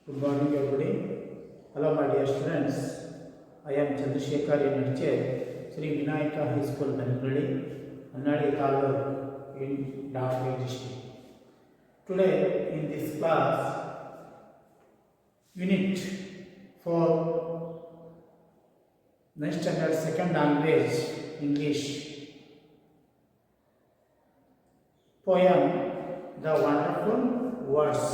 Good morning, everybody. Hello, my dear students. I am Chandrasekhar Nadiche, Sri Vinayaka High School, Bangalore, Annadi Taluk in Davao district. Today, in this class, Unit 4, next standard, second language, English. Poem, The Wonderful Words.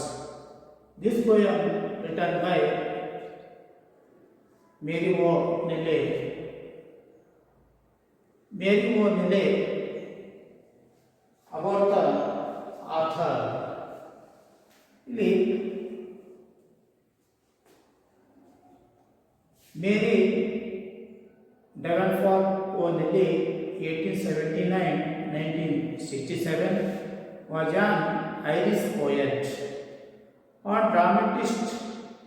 This poem written by Mary O. Neely. Mary O. Neely, about the author. Mary Davenport O. Neely, 1879-1967, was an Irish poet, a dramatist,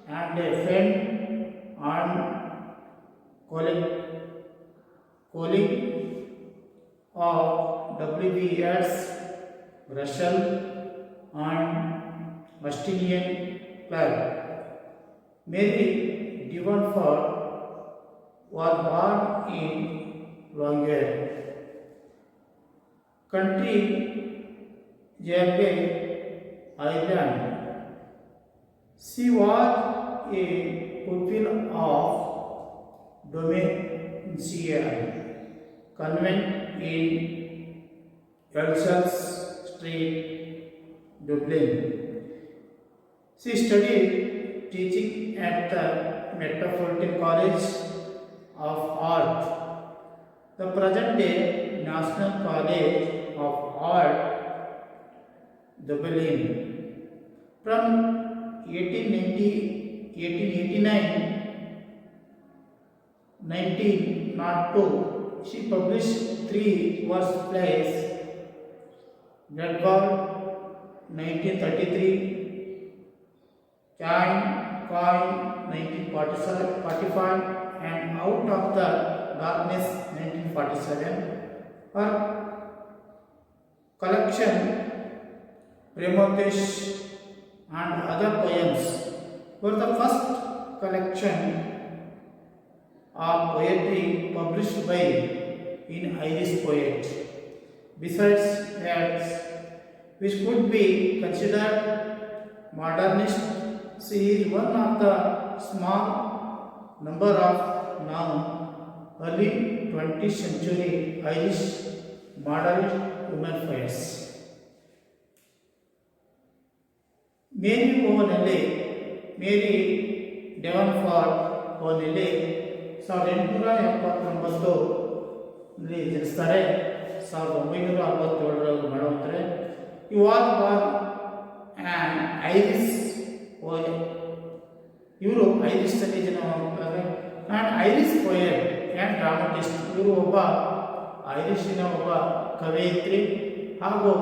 and a friend and colleague of W.B.S. Russell and Augustinian Club. Mary Davenport was born in Longyear, County Galway, Ireland. She was a pupil of Dominican Convent in Elsels Street, Dublin. She studied teaching at the Metropolitan College of Art, the present-day National College of Art, Dublin. From 1989-1902, she published 3 verse plays: Redbird, 1933, Coin, 1945, and Out of the Darkness, 1947. Her collection, Premotesh and Other Poems, were the first collection of poetry published by an Irish poet. Besides that, which could be considered modernist, she is one of the small number of known early 20th century Irish modernist women poets. Mary O. Neely, Mary Davenport O. Neely, 1879 ಜನಿಸ್ತಾರೆ. 1967 ಮಾಡುತ್ತಾರೆ. He was born an Irish poet. ಇವರು Irish ಅಲ್ಲಿ ಜನ ಹೋಗ್ತಾರೆ. And Irish poet and dramatist. ಇವರು ಒಬ್ಬ ಐರಿಷಿನ ಒಬ್ಬ ಕವಯಿತ್ರಿ ಹಾಗೂ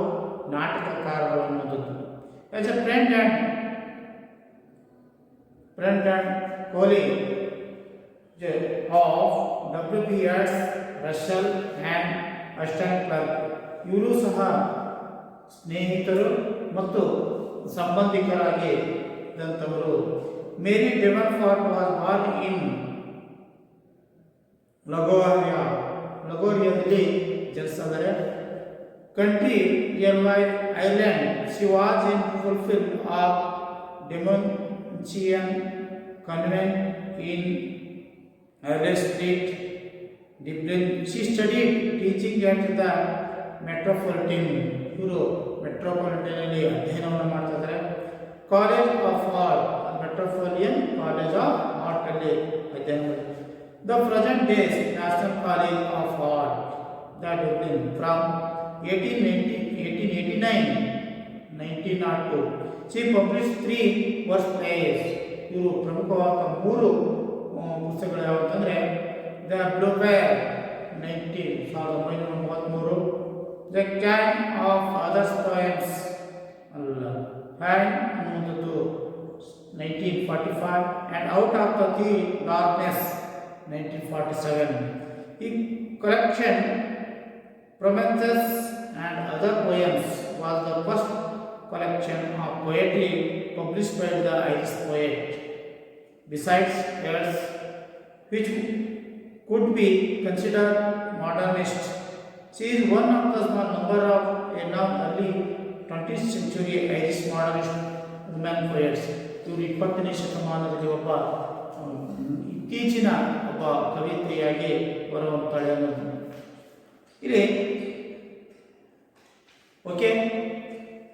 ನಾಟಕಕಾರರು ಅನ್ನೋದು. As a friend and colleague of W.B.S. Russell and Augustinian Club, ಇವರು ಸಹ ಸ್ನೇಹಿತರು ಮತ್ತು ಸಂಬಂಧಿಕರಾಗಿ ಇದ್ದಂಥವರು. Mary Devenport was born in ಲಗೋರಿಯಾದಲ್ಲಿ ಜನಿಸಿದ್ದಾರೆ. Country Galway, Ireland. She was in fulfill of Dominican Convent in Elsels Street, Dublin. She studied teaching at the Metropolitan ಅಧ್ಯಯನವನ್ನು ಮಾಡ್ತಿದ್ದಾರೆ. College of art, metropolitan college of art ಅಲ್ಲಿ ಅಧ್ಯಯನ ಮಾಡಿದ್ದಾರೆ. The present days national college of art, the Dublin. From 1889-1902, she published 3 verse plays. ಇವರು ಪ್ರಮುಖವಾದ 3 ಪುಸ್ತಕಗಳು ಯಾವುದಂದ್ರೆ the Bluebeard 1933, the can of others poems hand ಅನ್ನುವಂಥದ್ದು 1945, and Out of the Darkness 1947. ಈ collection Prometheus and Other Poems was the first collection of poetry published by the Irish poet. Besides words which could be considered modernist, she is one of the small number of now early 20th century Irish modernist women poets. ಇವರು 20ನೇ ಶತಮಾನದಲ್ಲಿ ಒಬ್ಬ ಇತ್ತೀಚಿನ ಒಬ್ಬ ಕವಿತೆಯಾಗಿ ಹೊರಹೊಮ್ಮುತ್ತಾಳೆ ಅನ್ನೋದು ಇಲ್ಲಿ. Okay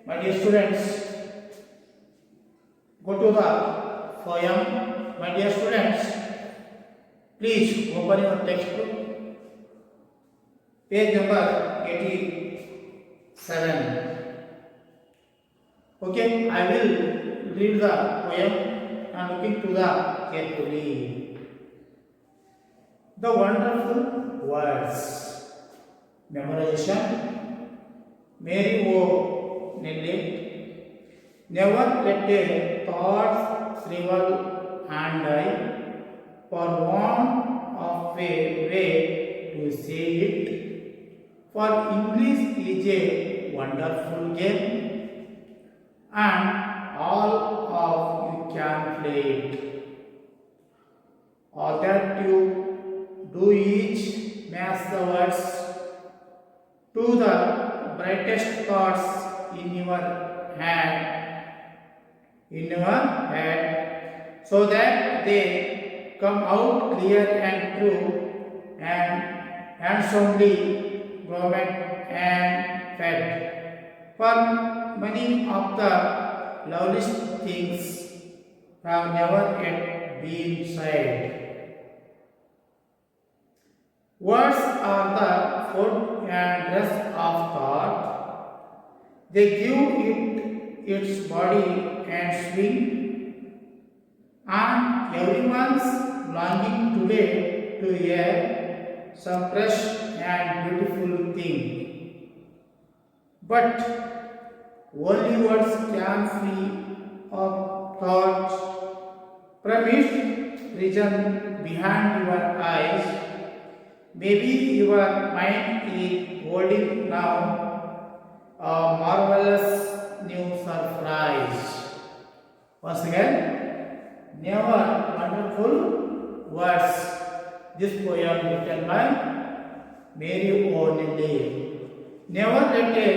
my dear students, go to the poem. My dear students, please open your textbook, page number 87. Okay, I will read the poem and looking to the carefully. The wonderful words. Memorization. Mary O. Nelly. Never let a thought shrivel and die for want of a way to say it. For English is a wonderful game, and all of you can play it. All that you do each match the words to the brightest thoughts in your head, so that they come out clear and true and handsomely grown and fed. For many of the loveliest things have never yet been said. Words are the food and dress of thought. They give it its body and swing, and everyone's longing today to hear some fresh and beautiful thing. But only words can free of thoughts from its prison behind your eyes. Maybe your mind is holding now a marvelous new surprise. Once again, never wonderful words. This poem written by Mary O. Nelly. Never let a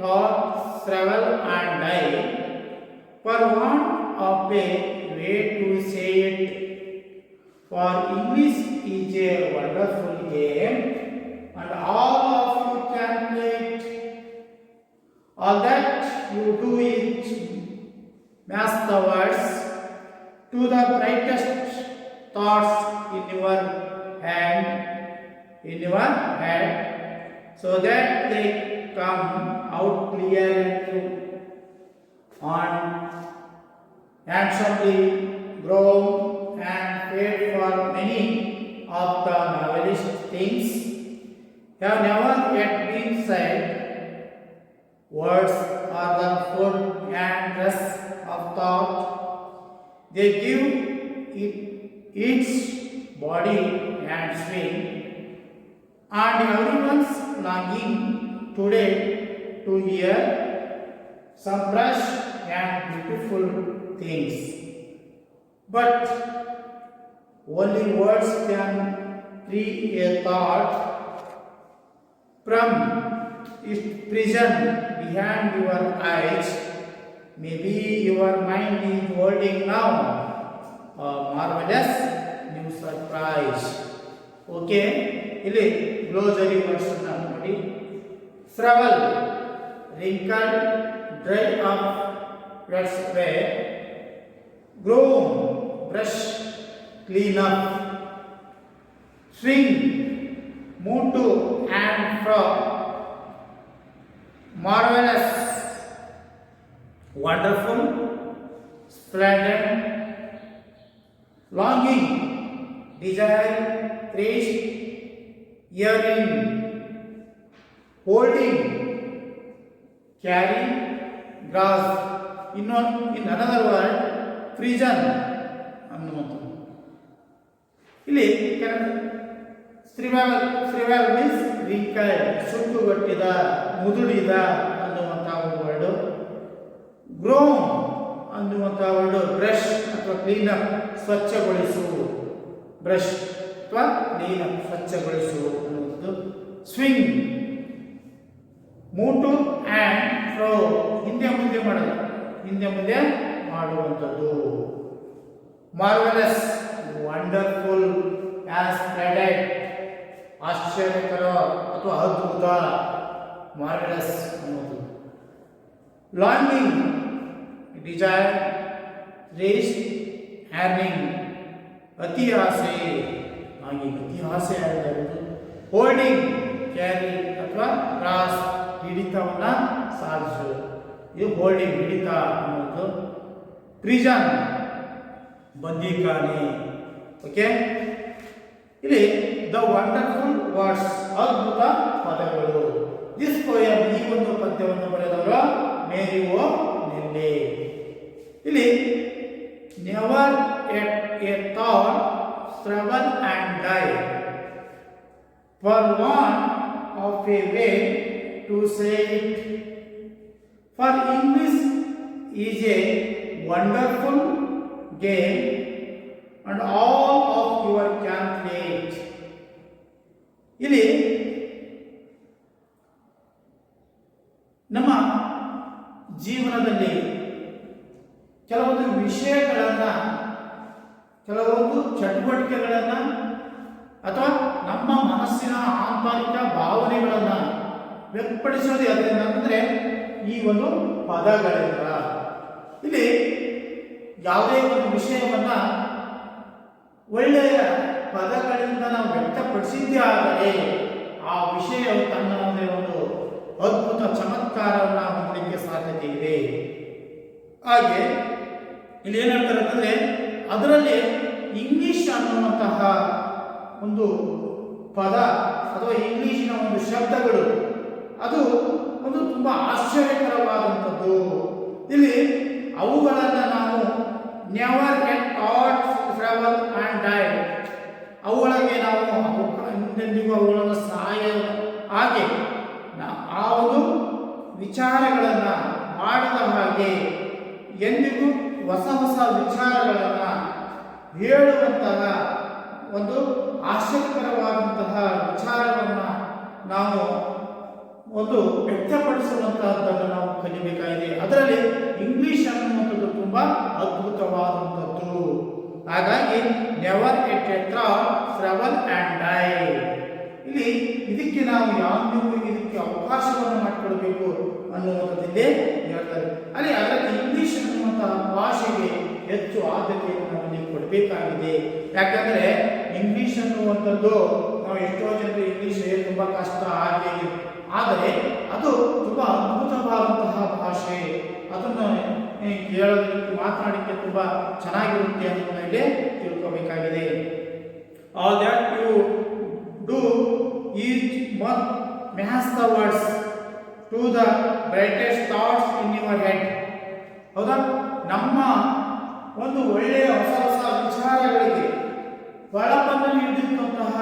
thought travel and die for want of a way to say it. For English is a wonderful game, and all of you can play it. All that you do is match the words to the brightest thoughts in your head, so that they come out clear and true, and handsomely grown and paid. For many of the novelist things have never yet been said. Words are the food and dress of thought. They give it its body and swing, and everyone's longing today to hear some fresh and beautiful things. But only words can free a thought from its prison behind your eyes. Maybe your mind is holding now a marvelous new surprise. Okay, ಇಲ್ಲಿ glossary words ಅನ್ನು ನೋಡಿ. Shrivel, wrinkled, dry up, that's way. Groom, brush, clean up. Swing, move to and fro. Marvelous, wonderful, splendid. Longing, desire, thirst, yearning. Holding, carry, grasp. In another word, prison ಅನ್ನುವಂಥದ್ದು. ಇಲ್ಲಿ ಶ್ರೀವಾಲ್ means wrinkled, ಸುಟ್ಟುಗಟ್ಟಿದ, ಮುದುಡಿದ ಅನ್ನುವಂಥ ಒಂದು word. Grown ಅನ್ನುವಂಥ word brush ಅಥವಾ cleanup, ಸ್ವಚ್ಛಗೊಳಿಸು, brush ಅಥವಾ cleanup, ಸ್ವಚ್ಛಗೊಳಿಸು ಅನ್ನುವುದು. Swing, move to and fro, ಹಿಂದೆ ಮುಂದೆ ಮಾಡೋದು, ಹಿಂದೆ ಮುಂದೆ ಮಾಡುವಂಥದ್ದು. ಮಾರ್ವೆಲಸ್, ವಂಡರ್ಫುಲ್, ಆಸ್ಪ್ರೆಡೆಡ್, ಆಶ್ಚರ್ಯಕರ ಅಥವಾ ಅದ್ಭುತ, ಮಾರ್ವೆಲಸ್ ಅನ್ನೋದು. ಲಾಂಗಿಂಗ್, ಡಿಸೈರ್, ರೇಸ್ಟ್, ಹ್ಯಾರ್ನಿಂಗ್, ಅತಿ ಆಸೆ, ಹಾಗೆ ಅತಿ ಆಸೆ ಆಗಿರುವುದು. ಹೋಲ್ಡಿಂಗ್, ಕ್ಯಾರಿ ಅಥವಾ ಕ್ರಾಸ್, ಹಿಡಿತವನ್ನ ಸಾಧಿಸು, ಇದು ಹೋಲ್ಡಿಂಗ್, ಹಿಡಿತ ಅನ್ನೋದು. ಪ್ರಿಸನ್, ಬಂದಿಖಾನೆ. ಓಕೆ, ಇಲ್ಲಿ ದ ವಂಡರ್ಫುಲ್ ವರ್ಡ್ಸ್, ಅದ್ಭುತ ಪದಗಳು. ದಿಸ್ ಪೋಯಮ್, ಈ ಒಂದು ಪದ್ಯವನ್ನು ಬರೆದವರು ಮೇರಿ ಓ ನೆಲ್ಲೆ. ಇಲ್ಲಿ never a thought struggle and die for want of a way to say it, for English is a wonderful game and all of your can play it. ಇಲ್ಲಿ ನಮ್ಮ ಜೀವನದಲ್ಲಿ ಕೆಲವೊಂದು ವಿಷಯಗಳನ್ನು, ಕೆಲವೊಂದು ಚಟುವಟಿಕೆಗಳನ್ನು ಅಥವಾ ನಮ್ಮ ಮನಸ್ಸಿನ ಆಂತರಿಕ ಭಾವನೆಗಳನ್ನು ವ್ಯಕ್ತಪಡಿಸೋದು ಅದರಿಂದ ಅಂದರೆ ಈ ಒಂದು ಪದಗಳಿಂದ. ಇಲ್ಲಿ ಯಾವುದೇ ಒಂದು ವಿಷಯವನ್ನ ಒಳ್ಳೆಯ ಪದಗಳಿಂದ ನಾವು ವ್ಯಕ್ತಪಡಿಸಿದ್ದೇ ಆದರೆ ಆ ವಿಷಯವು ತನ್ನ ಒಂದು ಅದ್ಭುತ ಚಮತ್ಕಾರವನ್ನು ಹೊಂದಲಿಕ್ಕೆ ಸಾಧ್ಯತೆ ಇದೆ. ಹಾಗೆ ಇಲ್ಲಿ ಏನು ಹೇಳ್ತಾರೆ ಅಂತಂದ್ರೆ, ಅದರಲ್ಲಿ ಇಂಗ್ಲಿಷ್ ಅನ್ನುವಂತಹ ಒಂದು ಪದ ಅಥವಾ ಇಂಗ್ಲಿಷಿನ ಒಂದು ಶಬ್ದಗಳು ಅದು ಒಂದು ತುಂಬಾ ಆಶ್ಚರ್ಯಕರವಾದಂಥದ್ದು. ಇಲ್ಲಿ ಅವುಗಳನ್ನು ನಾವು never get thought travel and dye, ಅವುಗಳಿಗೆ ನಾವು ಎಂದೆಂದಿಗೂ ಅವುಗಳನ್ನು ಸಹಾಯ ಹಾಗೆ ಆ ಒಂದು ವಿಚಾರಗಳನ್ನು ಮಾಡದ ಹಾಗೆ ಎಂದಿಗೂ ಹೊಸ ಹೊಸ ವಿಚಾರಗಳನ್ನು ಹೇಳುವಂತಹ ಒಂದು ಆಶ್ಚರ್ಯಕರವಾದಂತಹ ವಿಚಾರವನ್ನು ನಾವು ಒಂದು ವ್ಯಕ್ತಪಡಿಸುವಂತಹದ್ದನ್ನು ನಾವು ಕಲಿಬೇಕಾಗಿದೆ. ಅದರಲ್ಲಿ ಇಂಗ್ಲಿಷ್ ಅನ್ನುವಂಥದ್ದು ತುಂಬಾ ಅದ್ಭುತವಾದಂಥದ್ದು. ಹಾಗಾಗಿ never at a thought travel and dye, ಇಲ್ಲಿ ಇದಕ್ಕೆ ನಾವು ಯಾರಿಗೂ ಇದಕ್ಕೆ ಅವಕಾಶವನ್ನು ಮಾಡಿಕೊಡ್ಬೇಕು ಅನ್ನುವಂಥದ್ದೇ ಹೇಳ್ತಾರೆ. ಅಲ್ಲಿ ಅದಕ್ಕೆ ಇಂಗ್ಲಿಷ್ ಅನ್ನುವಂತಹ ಭಾಷೆಗೆ ಹೆಚ್ಚು ಆದ್ಯತೆಯನ್ನು ನಾವು ಇಲ್ಲಿ ಕೊಡಬೇಕಾಗಿದೆ. ಯಾಕಂದ್ರೆ ಇಂಗ್ಲಿಷ್ ಅನ್ನುವಂಥದ್ದು ನಾವು ಎಷ್ಟೋ ಜನರು ಇಂಗ್ಲಿಷ್ ತುಂಬಾ ಕಷ್ಟ ಹಾಗೆ, ಆದರೆ ಅದು ತುಂಬಾ ಅದ್ಭುತವಾದಂತಹ ಭಾಷೆ. ಅದನ್ನು ಕೇಳೋದಕ್ಕೆ ಮಾತನಾಡಲಿಕ್ಕೆ ತುಂಬಾ ಚೆನ್ನಾಗಿರುತ್ತೆ ಅನ್ನೋದನ್ನ ಇಲ್ಲಿ ತಿಳ್ಕೋಬೇಕಾಗಿದೆ. All that you do each month match the words to the brightest thoughts in your head. ಹೌದಾ, ನಮ್ಮ ಒಂದು ಒಳ್ಳೆಯ ಹೊಸ ಹೊಸ ವಿಚಾರಗಳಿಗೆ ಹೊಳಪನ್ನು ನೀಡಿದಂತಹ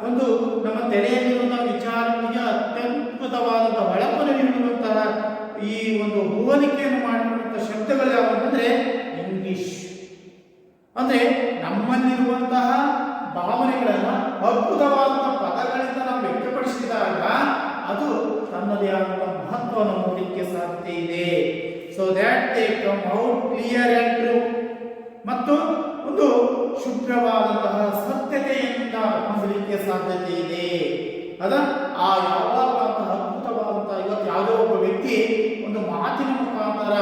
ಒಂದು ನಮ್ಮ ತಲೆಯಲ್ಲಿರುವಂತಹ ವಿಚಾರಗಳಿಗೆ ಅತ್ಯದ್ಭುತವಾದಂತಹ ಹೊಳಪನ್ನು ನೀಡುವಂತಹ ಈ ಒಂದು ಹೋಲಿಕೆಯನ್ನು ಮಾಡಿರುವಂತಹ ಶಬ್ದಗಳು ಯಾವುದಂದ್ರೆ ಇಂಗ್ಲಿಷ್. ಅಂದ್ರೆ ನಮ್ಮಲ್ಲಿರುವಂತಹ ಭಾವನೆಗಳನ್ನು ಅದ್ಭುತವಾದಂತಹ ಪದಗಳಿಂದ ನಾವು ವ್ಯಕ್ತಪಡಿಸಿದಾಗ ಅದು ತನ್ನದೇ ಆದಂತಹ ಮಹತ್ವವನ್ನು ಹೊಂದಲಿಕ್ಕೆ ಸಾಧ್ಯತೆ ಇದೆ. So that they come out clear and true, ಮತ್ತು ಒಂದು ಶುಭ್ರವಾದಂತಹ ಸತ್ಯತೆಯಿಂದ ಹೊಂದಲಿಕ್ಕೆ ಸಾಧ್ಯತೆ ಇದೆ. ಅದ ಆ ಯಾವಾಗಂತಹ ಅದ್ಭುತವಾದಂತಹ ಇವತ್ತು ಯಾವುದೋ ಒಬ್ಬ ವ್ಯಕ್ತಿ ಒಂದು ಮಾತಿನ ಮುಖಾಂತರ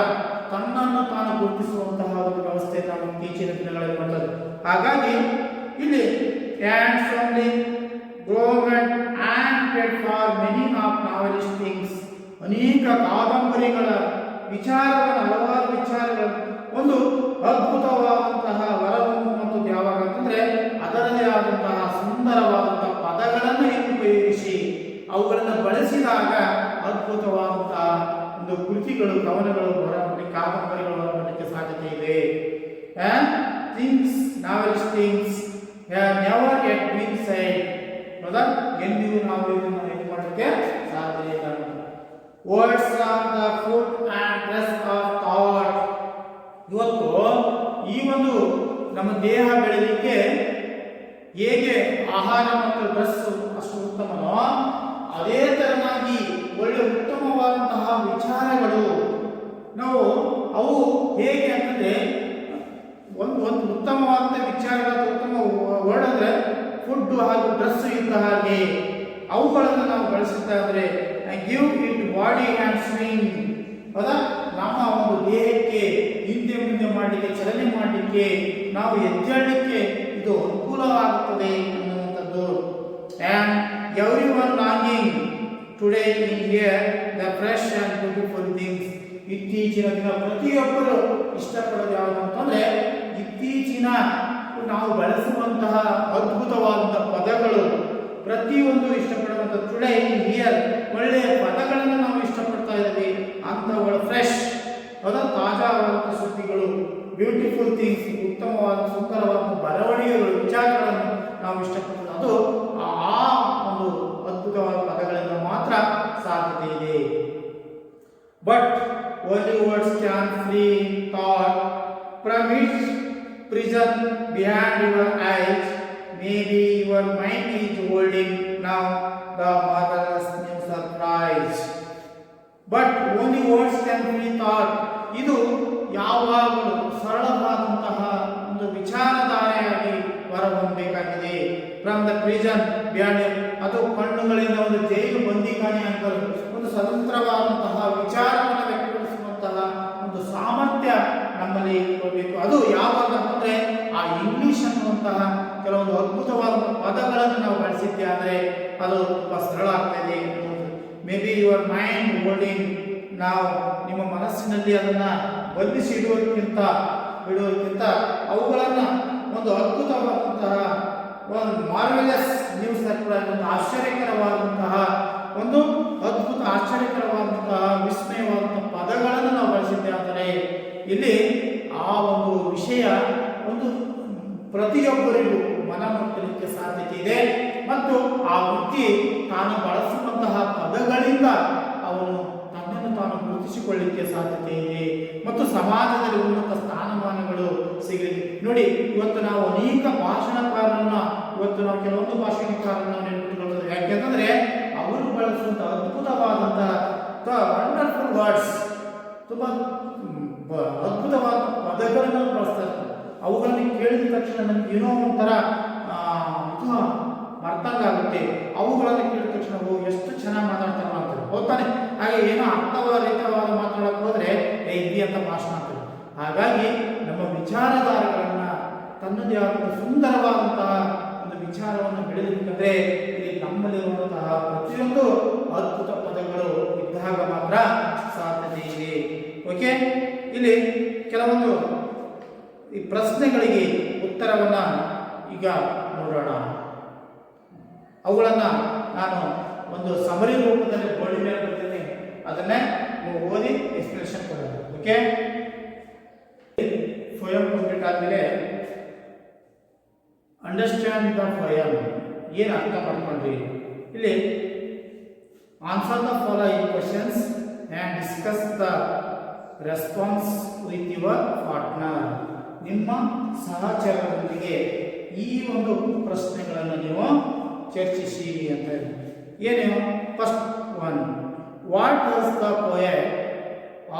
ತನ್ನನ್ನು ತಾನು ಗುರುತಿಸುವಂತಹ ಒಂದು ವ್ಯವಸ್ಥೆ ನಾವು ಇತ್ತೀಚಿನ ದಿನಗಳಲ್ಲಿ ನೋಡ್ತದೆ. ಹಾಗಾಗಿ ಇಲ್ಲಿ and formerly government and paid for many of novelist things, ಅನೇಕ ಕಾದಂಬರಿಗಳ ವಿಚಾರಗಳನ್ನು, ಹಲವಾರು ವಿಚಾರಗಳು ಒಂದು ಅದ್ಭುತವಾದಂತಹ ಹೊರಹೊಮ್ಮುವಂಥದ್ದು ಯಾವಾಗ ಅಂತಂದ್ರೆ ಅದರದೇ ಆದಂತಹ ಸುಂದರವಾದಂತಹ ಪದಗಳನ್ನು ಉಪಯೋಗಿಸಿ ಅವುಗಳನ್ನು ಬಳಸಿದಾಗ ಅದ್ಭುತವಾದಂತಹ ಒಂದು ಕೃತಿಗಳು, ಕವನಗಳು ಹೊರಬರಲಿಕ್ಕೆ, ಕಾದಂಬರಿಗಳು ಹೊರಬರಲಿಕ್ಕೆ ಸಾಧ್ಯತೆ ಇದೆ. Things novelist things never yet been said, ಹೌದಾ, ಎಂದಿಗೂ ನಾವು ಇದನ್ನು ಏನು ಮಾಡಲಿಕ್ಕೆ ಸಾಧ್ಯ ಇಲ್ಲ. Words are the food and dress of thought, ಇವತ್ತು ಈ ಒಂದು ನಮ್ಮ ದೇಹ ಬೆಳೆಯಲಿಕ್ಕೆ ಹೇಗೆ ಆಹಾರ ಮತ್ತು ಡ್ರೆಸ್ ಅಷ್ಟು ಉತ್ತಮನೋ ಅದೇ ತರನಾಗಿ ಒಳ್ಳೆ ಉತ್ತಮವಾದಂತಹ ವಿಚಾರಗಳು ನಾವು ಅವು ಹೇಗೆ ಅಂತಂದ್ರೆ ಒಂದು ಉತ್ತಮವಾದಂಥ ವಿಚಾರಗಳ ಉತ್ತಮ ವರ್ಡ್ ಅಂದ್ರೆ ಫುಡ್ ಹಾಗೂ ಡ್ರೆಸ್ ಇದ್ದ ಹಾಗೆ ಅವುಗಳನ್ನು ನಾವು ಬಳಸುತ್ತಾದ್ರೆ give it body and swing ಹೌದಾ ನಮ್ಮ ಒಂದು ದೇಹಕ್ಕೆ ಹಿಂದೆ ಮುಂದೆ ಮಾಡಲಿಕ್ಕೆ ಚಲನೆ ಮಾಡಲಿಕ್ಕೆ ನಾವು ಎದ್ದೇಳಲಿಕ್ಕೆ ಇದು ಅನುಕೂಲವಾಗುತ್ತದೆ ಅನ್ನುವಂಥದ್ದು. And every one longing today in here the fresh and beautiful things. ಇತ್ತೀಚಿನ ದಿನ ಪ್ರತಿಯೊಬ್ಬರು ಇಷ್ಟಪಡೋದು ಯಾವುದು ಅಂತಂದ್ರೆ ಇತ್ತೀಚಿನ ನಾವು ಬಳಸುವಂತಹ ಅದ್ಭುತವಾದಂತಹ ಪದಗಳು ಪ್ರತಿಯೊಂದು ಇಷ್ಟಪಡುವಂಥ ಟುಡೇ ಇನ್ ಹಿಯರ್ ಒಳ್ಳೆಯ ಪದಗಳನ್ನು ನಾವು ಇಷ್ಟಪಡ್ತಾ ಇದ್ದೀವಿ ಅಂಥವುಗಳು ಫ್ರೆಶ್ ಹೌದಾ ತಾಜಾವಾದಂಥ ಸುದ್ದಿಗಳು ಬ್ಯೂಟಿಫುಲ್ ಥಿಂಗ್ಸ್ ಉತ್ತಮವಾದ ಸುಂದರವಾದ ಬರವಣಿಗೆಗಳು ವಿಚಾರಗಳನ್ನು ನಾವು ಇಷ್ಟಪಡ್ತೀವಿ ಅದು ಆ ಒಂದು ಅದ್ಭುತವಾದ ಪದಗಳಿಂದ ಮಾತ್ರ ಸಾಧ್ಯತೆ ಇದೆ. But only words can free thought from its prison behind your eyes. Maybe your mind is holding now the marvelous new surprise. But only words can free thought. ಇದು ಯಾವಾಗಲೂ ಸರಳವಾದಂತಹ ಒಂದು ವಿಚಾರಧಾರೆಯಾಗಿ ಹೊರಹೊಮ್ಮಬೇಕಾಗಿದೆ. ಫ್ರಮ್ ದ ಪ್ರಿಸನ್ ಬಿಯಾಂಡ್ ಅದು ಕಣ್ಣುಗಳಿಂದ ಒಂದು ಜೈಲು ಬಂದಿಖಾನೆ ಅಂತ ಒಂದು ಸ್ವತಂತ್ರವಾದಂತಹ ವಿಚಾರವನ್ನು ವ್ಯಕ್ತಪಡಿಸುವಂತಹ ಒಂದು ಸಾಮರ್ಥ್ಯ ನಮ್ಮಲ್ಲಿ ಇರಬೇಕು. ಅದು ಯಾವಾಗ ಅಂತಂದ್ರೆ ಆ ಇಂಗ್ಲಿಷ್ ಅನ್ನುವಂತಹ ಕೆಲವೊಂದು ಅದ್ಭುತವಾದ ಪದಗಳನ್ನು ನಾವು ಬಳಸಿದ್ದೆ ಆದರೆ ಅದು ತುಂಬಾ ಸರಳ ಆಗ್ತದೆ. May be your mind holding ನಾವು ನಿಮ್ಮ ಮನಸ್ಸಿನಲ್ಲಿ ಅದನ್ನ ಬಂಧಿಸಿ ಇಡುವುದಕ್ಕಿಂತ ಅವುಗಳನ್ನು ಒಂದು ಅದ್ಭುತವಾದಂತಹ ಒಂದು ಮಾರ್ವೆಲಸ್ ನ್ಯೂಸ್ ಸರ್ಪ್ರೈಸ್ ಒಂದು ಆಶ್ಚರ್ಯಕರವಾದಂತಹ ಒಂದು ಅದ್ಭುತ ಆಶ್ಚರ್ಯಕರವಾದಂತಹ ವಿಸ್ಮಯವಾದಂತಹ ಪದಗಳನ್ನು ನಾವು ಬಳಸಿದ್ದೆ ಆದರೆ ಇಲ್ಲಿ ಆ ಒಂದು ವಿಷಯ ಒಂದು ಪ್ರತಿಯೊಬ್ಬರಿಗೂ ಮನಮುಟ್ಟಲಿಕ್ಕೆ ಸಾಧ್ಯತೆ ಇದೆ ಮತ್ತು ಆ ವ್ಯಕ್ತಿ ತಾನು ಬಳಸುವಂತಹ ಪದಗಳಿಂದ ಅವನು ತನ್ನನ್ನು ತಾನು ಗುರುತಿಸಿಕೊಳ್ಳಲಿಕ್ಕೆ ಸಾಧ್ಯತೆ ಇದೆ ಮತ್ತು ಸಮಾಜದಲ್ಲಿ ಉನ್ನತ ಸ್ಥಾನಮಾನಗಳು ಸಿಗಲಿದೆ. ನೋಡಿ ಇವತ್ತು ನಾವು ಅನೇಕ ಭಾಷಣಕಾರರನ್ನ ನಾವು ಕೆಲವೊಂದು ಭಾಷಣಕಾರರನ್ನ ನೆನಪಿಟ್ಟುಕೊಳ್ಳೋದು ಯಾಕೆಂತಂದ್ರೆ ಅವರು ಬಳಸುವಂತಹ ಅದ್ಭುತವಾದಂತಹ ವಂಡರ್ಫುಲ್ ವರ್ಡ್ಸ್ ತುಂಬಾ ಅದ್ಭುತವಾದ ಪದಗಳನ್ನು ಬಳಸ್ತಾರೆ. ಅವುಗಳನ್ನು ಕೇಳಿದ ತಕ್ಷಣ ನಮ್ಗೆ ಏನೋ ಒಂಥರ ಅರ್ಥಂಗ ಆಗುತ್ತೆ. ಅವುಗಳನ್ನು ಕೇಳಿದ ತಕ್ಷಣ ಎಷ್ಟು ಚೆನ್ನಾಗಿ ಮಾತಾಡ್ತಾರೆ ಅಂತಾರೆ ಹೋಗ್ತಾನೆ. ಹಾಗೆ ಏನೋ ಅರ್ಥವಾದ ಮಾತಾಡಕ್ಕೆ ಹೋದ್ರೆ ಹಿಂದಿ ಅಂತ ಭಾಷಣ ಆಗ್ತದೆ. ಹಾಗಾಗಿ ನಮ್ಮ ವಿಚಾರಧಾರೆಗಳನ್ನ ತನ್ನದೇ ಆದ ಸುಂದರವಾದಂತಹ ಒಂದು ವಿಚಾರವನ್ನು ಬೆಳೆಯಬೇಕಂದ್ರೆ ಇಲ್ಲಿ ನಮ್ಮಲ್ಲಿರುವಂತಹ ಪ್ರತಿಯೊಂದು ಅದ್ಭುತ ಪದಗಳು ಇದ್ದಾಗ ಮಾತ್ರ ಸಾಧ್ಯತೆ ಇದೆ. ಓಕೆ, ಇಲ್ಲಿ ಕೆಲವೊಂದು ಈ ಪ್ರಶ್ನೆಗಳಿಗೆ ಉತ್ತರವನ್ನ ಈಗ ನೋಡೋಣ. ಅವುಗಳನ್ನ ನಾನು ಒಂದು ಸಮರಿ ರೂಪದಲ್ಲಿ ಬೋರ್ಡ್ ಮೇಲೆ ಬರ್ತೀನಿ, ಅದನ್ನೇ ನೀವು ಓದಿ ಎಕ್ಸ್ಪ್ಲೇಷನ್ ಕೊಡೋದು. ಓಕೆ, ಪೋಯಮ್ ಕಂಪ್ಲೀಟ್ ಆದಮೇಲೆ ಅಂಡರ್ಸ್ಟ್ಯಾಂಡ್ ದ ಪೋಯಮ್ ಏನು ಅರ್ಥ ಮಾಡ್ಕೊಂಡ್ರಿ. ಇಲ್ಲಿ answer the following questions and discuss the response with your partner. ನಿಮ್ಮ ಸಹಚರರೊಂದಿಗೆ ಈ ಒಂದು ಪ್ರಶ್ನೆಗಳನ್ನು ನೀವು ಚರ್ಚಿಸಿ ಅಂತ ಹೇಳಿ. ಏನೇನು? First one, what does the poet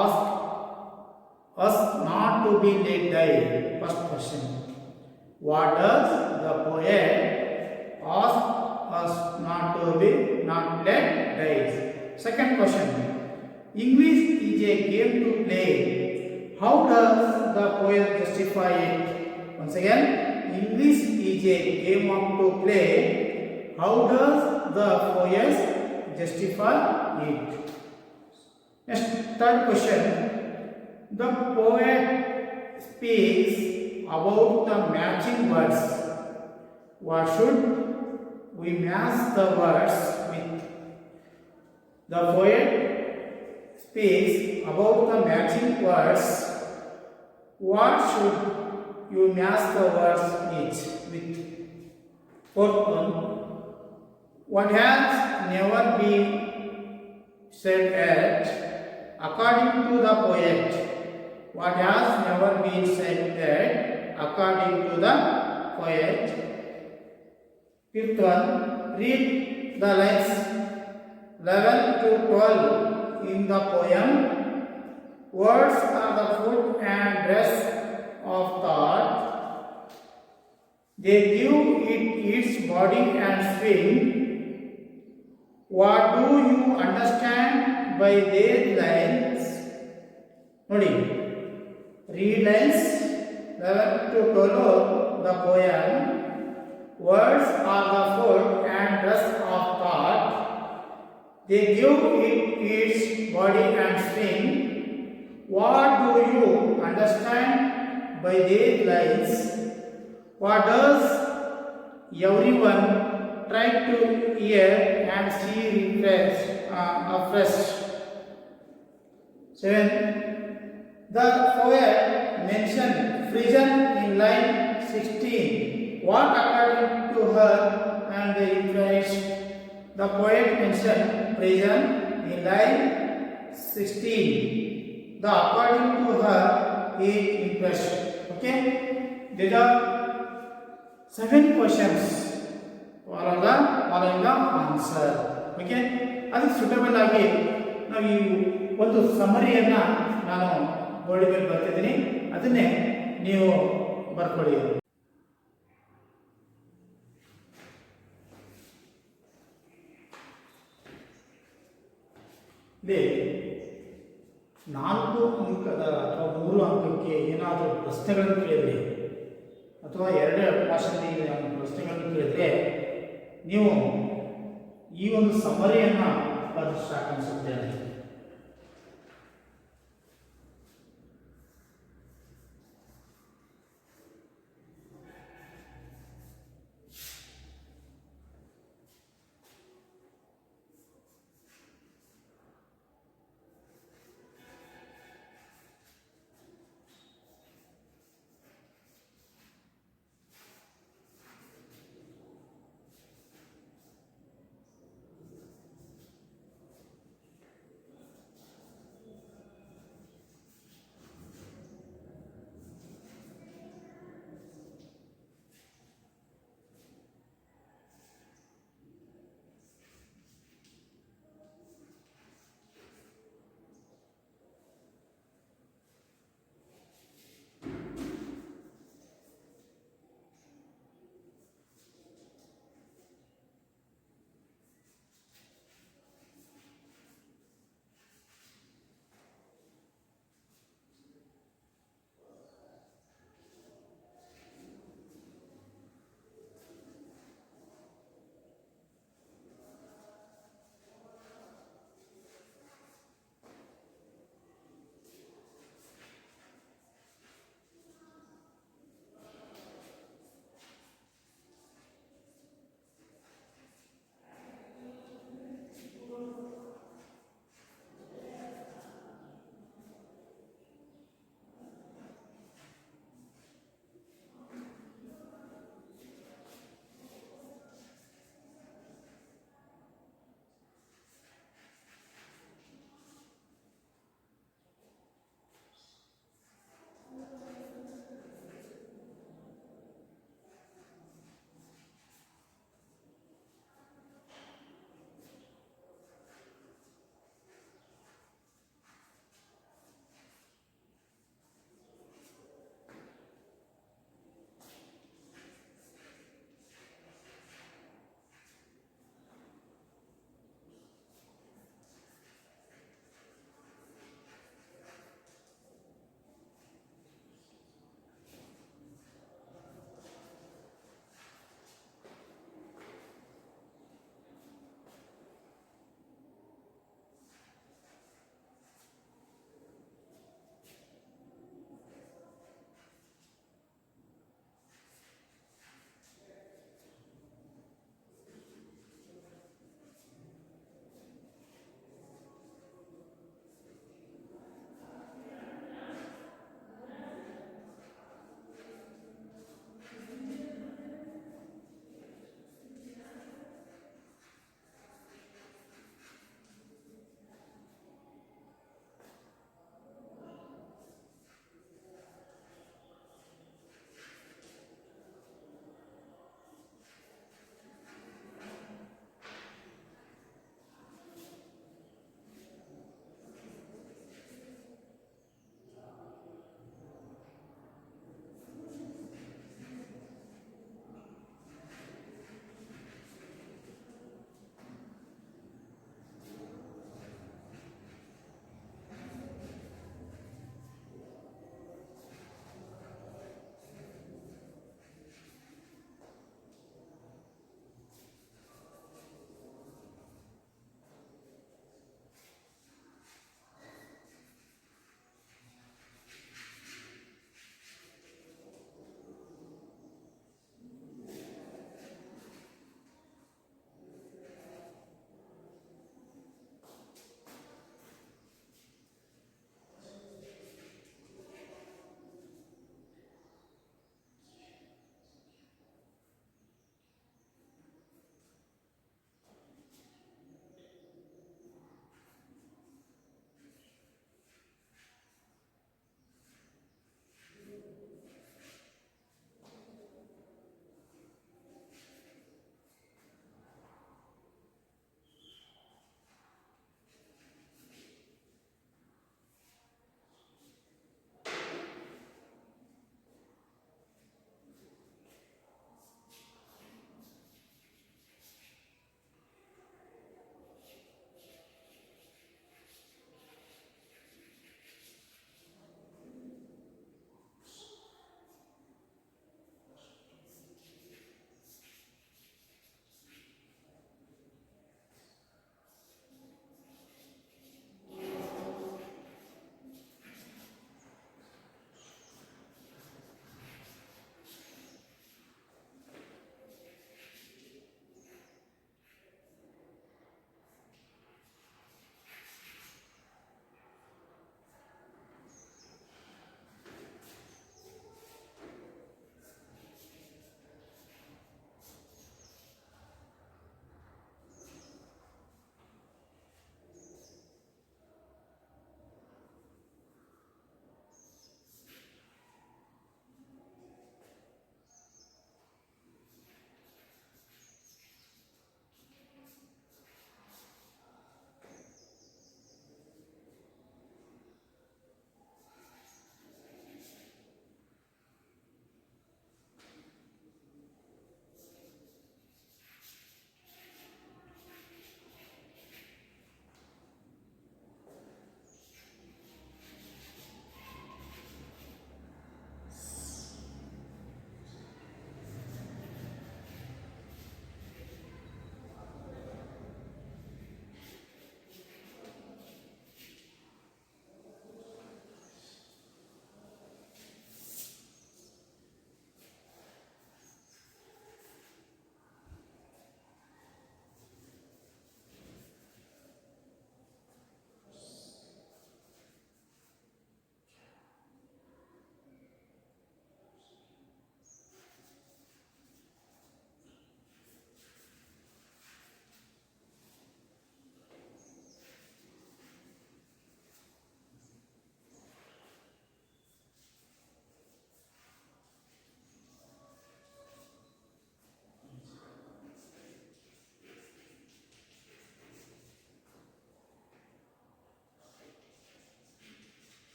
ask us not to be let die? First question, what does the poet ask us not let die? Second question, English is a game to play. How does the poet justify it? Once again, English is a game to play. How does the poet justify it? Next, third question, the poet speaks about the matching words. What should we match the words with? The poet speaks about the matching words. What should you match the words with? Fourth one, what has never been said yet, according to the poet. what has never been said that according to the poet. Fifth one, read the lines 11 to 12 in the poem. Words are the food and dress of thought. They give it its body and swing. What do you understand by their lines? ನೋಡಿ, read lines 11 to 12 the poem. Words are the food and dress of thought. They give it its body and swing. What do you understand by their lines? What does everyone try to hear and see afresh? 7. The poet mentioned prison in line 16. What according to her and the implies? The poet mentioned prison in line 16. The according to her is impressed. Okay, these are 7 questions. Following the answer. Okay, ಅದಕ್ಕೆ suitable ಆಗಿ ನಾವು ಈ ಒಂದು ಸಮರಿಯನ್ನು ನಾನು board ಮೇಲೆ ಬರ್ತಿದ್ದೀನಿ, ಅದನ್ನೇ ನೀವು ಬರ್ಕೊಳ್ಳಿ. ಇಲ್ಲಿ 4 ಅಂಕದ ಅಥವಾ 3 ಅಂಕಕ್ಕೆ ಏನಾದರೂ ಪ್ರಶ್ನೆಗಳನ್ನು ಕೇಳಿದರೆ ಅಥವಾ 2 ಭಾಷೆಯಲ್ಲಿ ಪ್ರಶ್ನೆಗಳನ್ನು ಕೇಳಿದರೆ ನೀವು ಈ ಒಂದು ಸಮರಿಯನ್ನು ಬರೆದು start ಅನಿಸುತ್ತೇನೆ.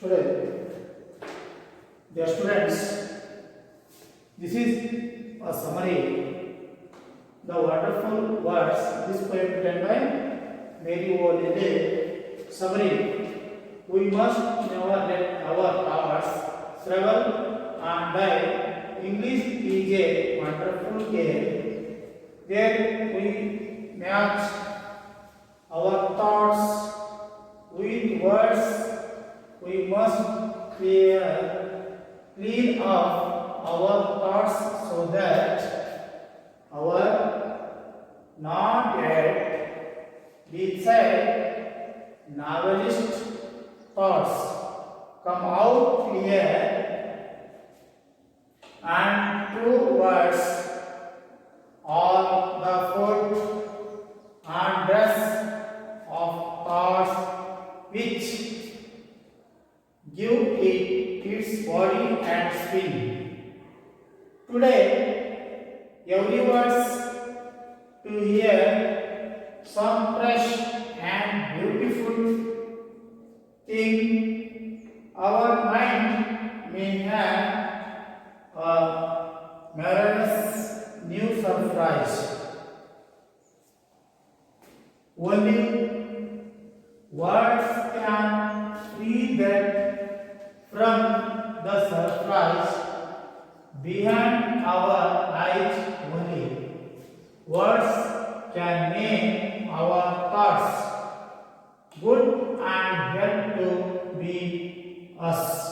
Today, dear students, this is a summary. The wonderful words. This poem written by Mary O'Leary. Summary. We must never let our powers struggle and die. English is a wonderful game. There we match our thoughts with words. We must clean up our thoughts so that our not yet decided novelist thoughts come out clear and true words are the food and dress of thoughts which give it its body and spin. Today, every words to hear some fresh and beautiful thing. Our mind may have a marvelous new surprise. Only words can free that from the surprise behind our eyes only. Words can make our thoughts good and help to be us.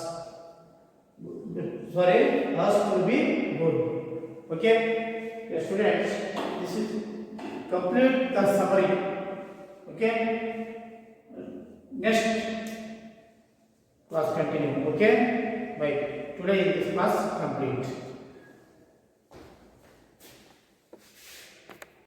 Us to be good. Okay, yes, students, this is complete the summary. Okay, next class continue. Okay, bye. Today this class complete.